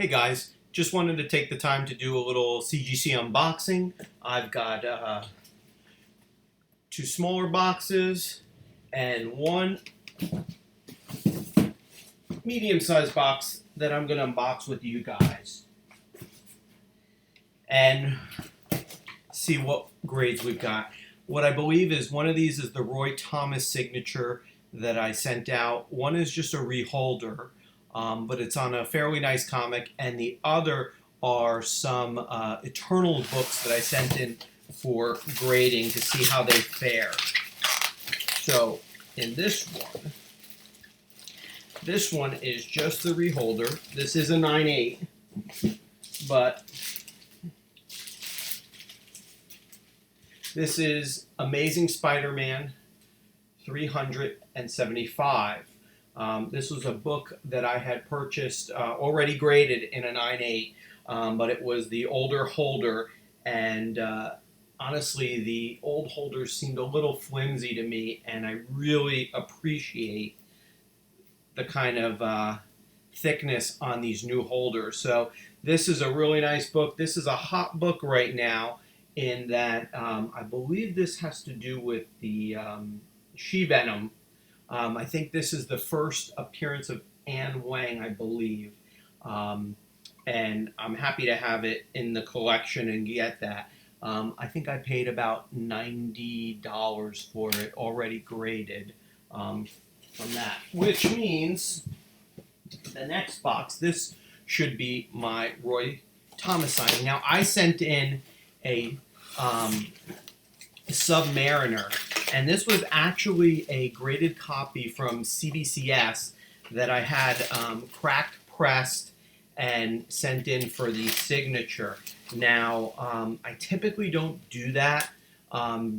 Hey guys, just wanted to take the time to do a little CGC unboxing. I've got two smaller boxes and one medium-sized box that I'm going to unbox with you guys and see what grades we've got. What I believe is one of these is the Roy Thomas signature that I sent out. One is just a reholder. But it's on a fairly nice comic, and the other are some Eternals books that I sent in for grading to see how they fare. So in this one is just the reholder. This is a 9/8, but this is Amazing Spider-Man 375. This was a book that I had purchased, already graded in a 9/8, but it was the older holder, and honestly, the old holders seemed a little flimsy to me, and I really appreciate the kind of thickness on these new holders. So this is a really nice book. This is a hot book right now in that I believe this has to do with the She-Venom. I think this is the first appearance of Anne Wang, I believe. And I'm happy to have it in the collection and get that. I think I paid about $90 for it, already graded from that. Which means the next box, this should be my Roy Thomas signing. Now, I sent in a Submariner, and this was actually a graded copy from CBCS that I had cracked, pressed, and sent in for the signature. Now, I typically don't do that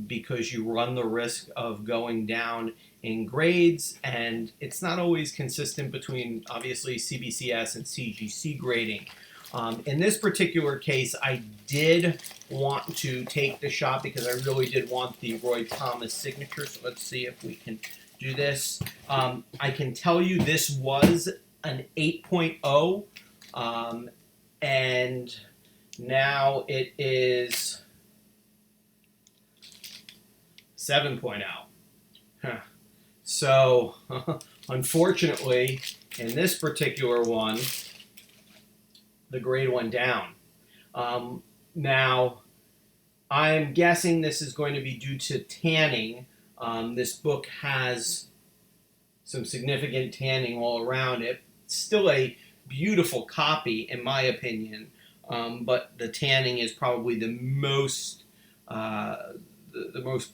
because you run the risk of going down in grades, and it's not always consistent between, obviously, CBCS and CGC grading. In this particular case, I did want to take the shot because I really did want the Roy Thomas signature. So let's see if we can do this. I can tell you this was an 8.0, and now it is 7.0. Huh. So, unfortunately, in this particular one, the grade went down. Now, I'm guessing this is going to be due to tanning. This book has some significant tanning all around it. It's still a beautiful copy, in my opinion, but the tanning is probably the most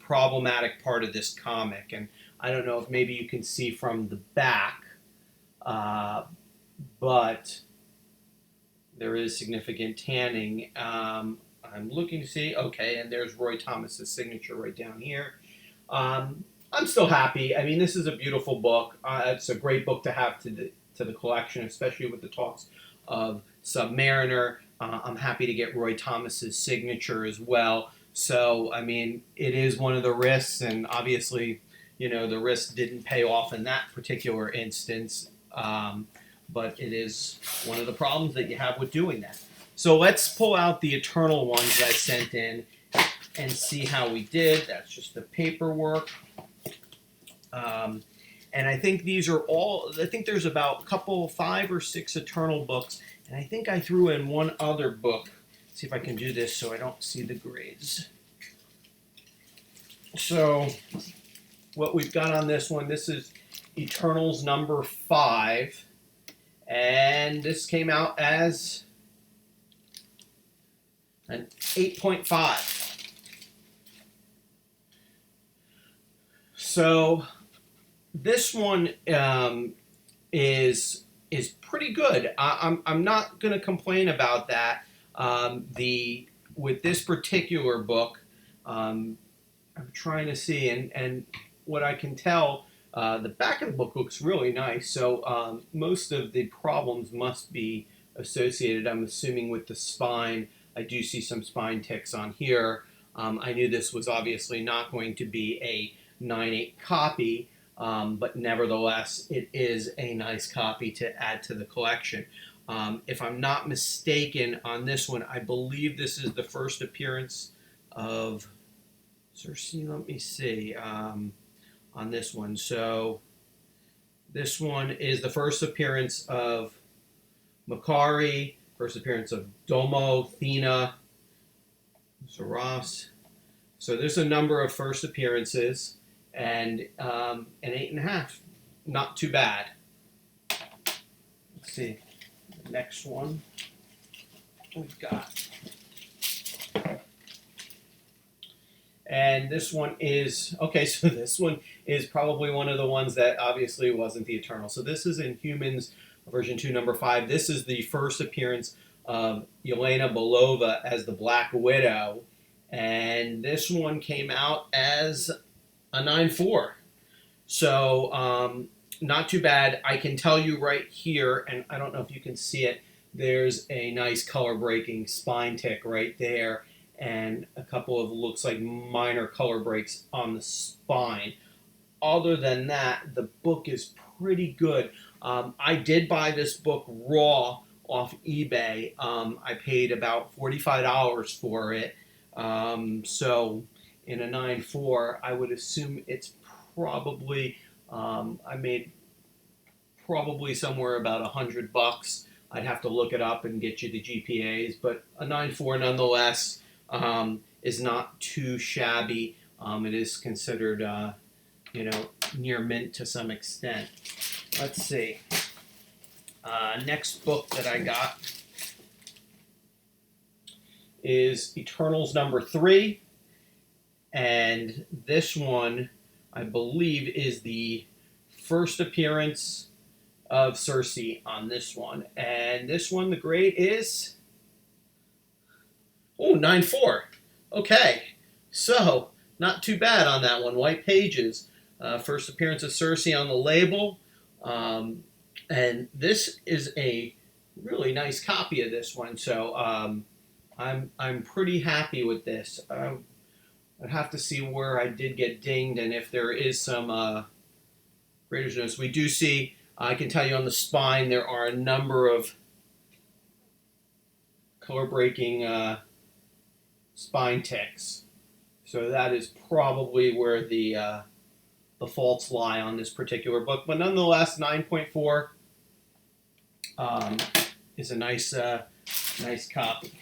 problematic part of this comic. And I don't know if maybe you can see from the back, but there is significant tanning. I'm looking to see, okay, and there's Roy Thomas's signature right down here. I'm still happy. I mean, this is a beautiful book. It's a great book to have to the collection, especially with the talks of Submariner. I'm happy to get Roy Thomas's signature as well. So, I mean, it is one of the risks, and obviously, you know, the risk didn't pay off in that particular instance. But it is one of the problems that you have with doing that. So let's pull out the Eternal ones that I sent in and see how we did. That's just the paperwork. And I think these are all, I think there's about a couple, 5 or 6 Eternal books. And I think I threw in one other book. Let's see if I can do this so I don't see the grades. So what we've got on this one, this is Eternals number 5. And this came out as an 8.5. So this one is pretty good. I'm not going to complain about that. With this particular book, I'm trying to see, and what I can tell. The back of the book looks really nice, so most of the problems must be associated, I'm assuming, with the spine. I do see some spine ticks on here. I knew this was obviously not going to be a 9/8 copy, but nevertheless, it is a nice copy to add to the collection. If I'm not mistaken on this one, I believe this is the first appearance of Cersei. Let me see on this one. So this one is the first appearance of Makari, first appearance of Domo, Thena, Saras. So there's a number of first appearances, and an 8.5. Not too bad. Let's see. The next one we've got. And this one is, okay, so this one is probably one of the ones that obviously wasn't the Eternal. So this is Inhumans version 2, number 5. This is the first appearance of Yelena Belova as the Black Widow. And this one came out as a 9.4. So not too bad. I can tell you right here, and I don't know if you can see it, there's a nice color breaking spine tick right there, and a couple of looks like minor color breaks on the spine. Other than that, the book is pretty good. I did buy this book raw off eBay. I paid about $45 for it. So in a 9.4, I would assume it's probably, I made probably somewhere about $100. I'd have to look it up and get you the GPAs, but a 9.4 nonetheless is not too shabby. It is considered, near mint to some extent. Let's see. Next book that I got is Eternals number 3, and this one, I believe, is the first appearance of Cersei on this one. And this one, the grade is 9.4. Okay, so not too bad on that one. White pages. First appearance of Cersei on the label. And this is a really nice copy of this one. So I'm pretty happy with this. I'd have to see where I did get dinged and if there is some reader's notes. We do see, I can tell you on the spine, there are a number of color breaking spine ticks. So that is probably where the faults lie on this particular book. But nonetheless, 9.4 is a nice copy.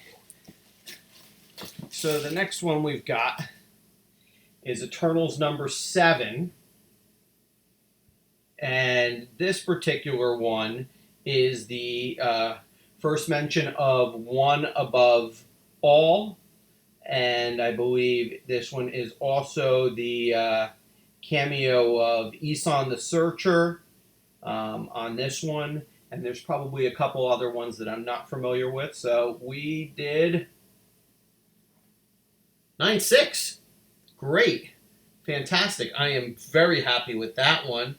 So the next one we've got is Eternals number 7. And this particular one is the first mention of One Above All. And I believe this one is also the cameo of Isan the Searcher on this one. And there's probably a couple other ones that I'm not familiar with. So we did 9.6. Great. Fantastic. I am very happy with that one.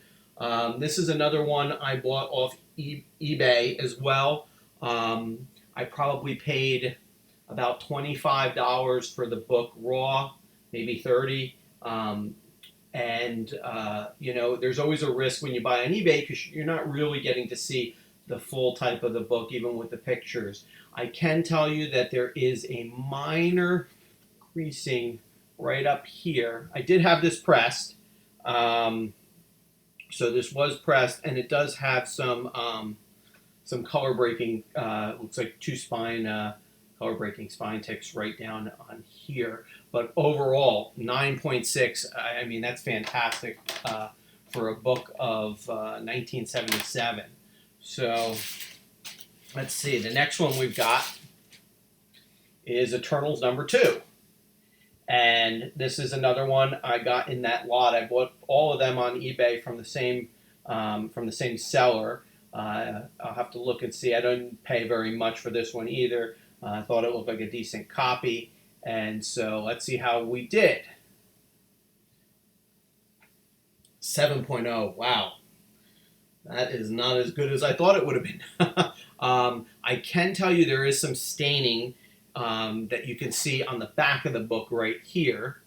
This is another one I bought off eBay as well. I probably paid about $25 for the book raw, maybe $30. There's always a risk when you buy on eBay because you're not really getting to see the full type of the book, even with the pictures. I can tell you that there is a minor creasing right up here. I did have this pressed. So this was pressed, and it does have some color breaking, looks like two spine color breaking spine ticks right down on here. But overall, 9.6, I mean, that's fantastic for a book of 1977. So let's see, the next one we've got is Eternals number 2. And this is another one I got in that lot. I bought all of them on eBay from the same seller. I'll have to look and see. I didn't pay very much for this one either. I thought it looked like a decent copy. And so let's see how we did. 7.0. Wow. That is not as good as I thought it would have been. I can tell you there is some staining that you can see on the back of the book right here.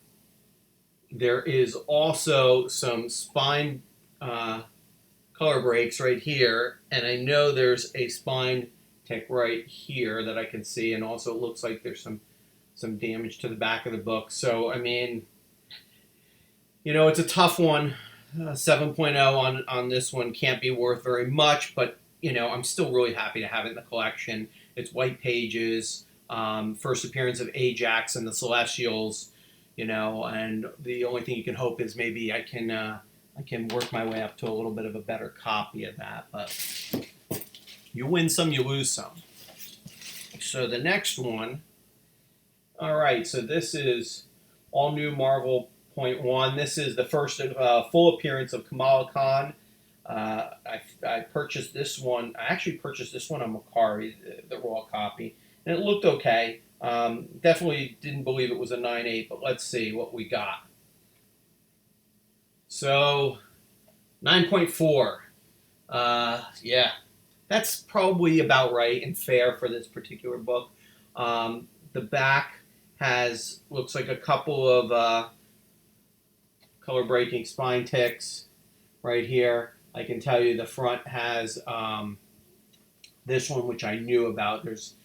There is also some spine color breaks right here, and I know there's a spine tick right here that I can see, and also it looks like there's some damage to the back of the book. So I mean, it's a tough one. 7.0 on this one can't be worth very much, but I'm still really happy to have it in the collection. It's white pages, first appearance of Ajax and the Celestials, and the only thing you can hope is maybe I can work my way up to a little bit of a better copy of that. But you win some, you lose some. So the next one, all right, so this is All New Marvel .1. This is the first full appearance of Kamala Khan. I purchased this one. I actually purchased this one on Macari, the raw copy, and it looked okay. Definitely didn't believe it was a 9.8, but let's see what we got. So 9.4. Yeah, that's probably about right and fair for this particular book. The back looks like a couple of color breaking spine ticks right here. I can tell you the front has this one, which I knew about. There's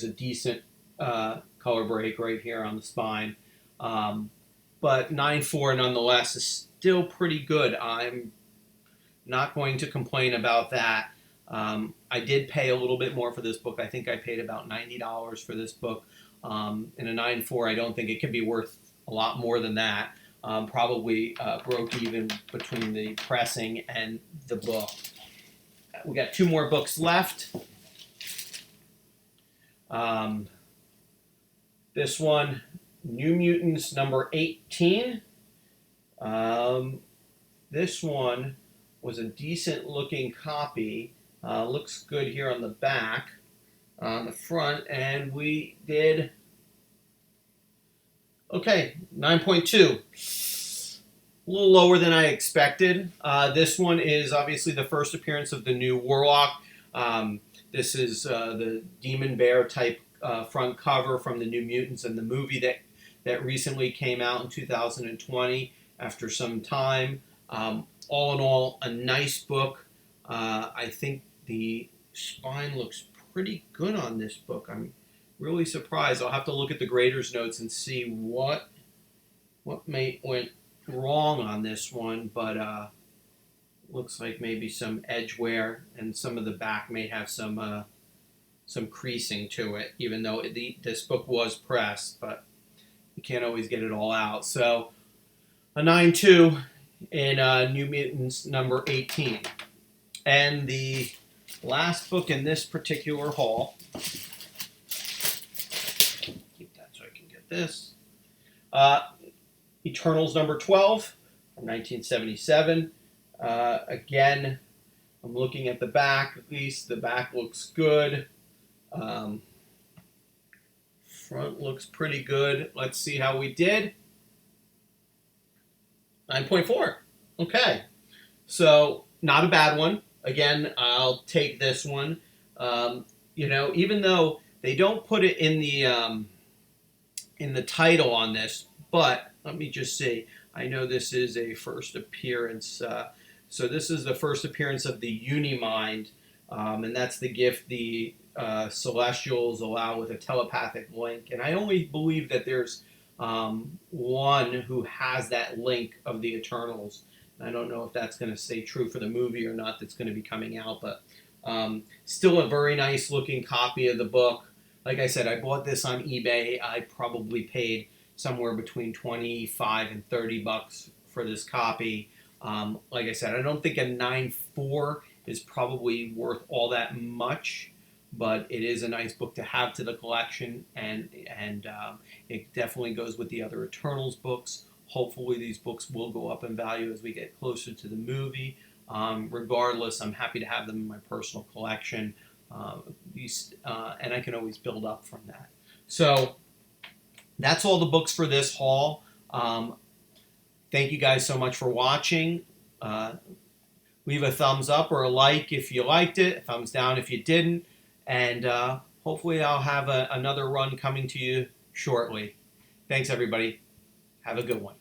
a decent color break right here on the spine. But 9.4 nonetheless is still pretty good. I'm not going to complain about that. I did pay a little bit more for this book. I think I paid about $90 for this book. In a 9.4, I don't think it could be worth a lot more than that. Probably broke even between the pressing and the book. We got 2 more books left. This one, New Mutants number 18. This one was a decent looking copy. Looks good here on the back, on the front, and we did okay, 9.2. A little lower than I expected. This one is obviously the first appearance of the new Warlock. This is the Demon Bear type front cover from the New Mutants and the movie that recently came out in 2020 after some time. All in all, a nice book. I think the spine looks pretty good on this book. I'm really surprised. I'll have to look at the grader's notes and see what went wrong on this one, but looks like maybe some edge wear, and some of the back may have some creasing to it, even though this book was pressed, but you can't always get it all out. So a 9.2 in New Mutants number 18. And the last book in this particular haul, keep that so I can get this, Eternals number 12 from 1977. Again, I'm looking at the back. At least the back looks good. Front looks pretty good. Let's see how we did. 9.4. Okay. So, not a bad one. Again, I'll take this one. Even though they don't put it in the title on this, but let me just see. I know this is a first appearance. So this is the first appearance of the Unimind, and that's the gift the Celestials allow with a telepathic link. And I only believe that there's one who has that link of the Eternals. I don't know if that's going to stay true for the movie or not that's going to be coming out, but still a very nice looking copy of the book. Like I said, I bought this on eBay. I probably paid somewhere between $25 and $30 for this copy. Like I said, I don't think a 9.4 is probably worth all that much, but it is a nice book to have to the collection, and it definitely goes with the other Eternals books. Hopefully these books will go up in value as we get closer to the movie. Regardless, I'm happy to have them in my personal collection, and I can always build up from that. So that's all the books for this haul. Thank you guys so much for watching. Leave a thumbs up or a like if you liked it, thumbs down if you didn't, and hopefully I'll have another run coming to you shortly. Thanks, everybody. Have a good one.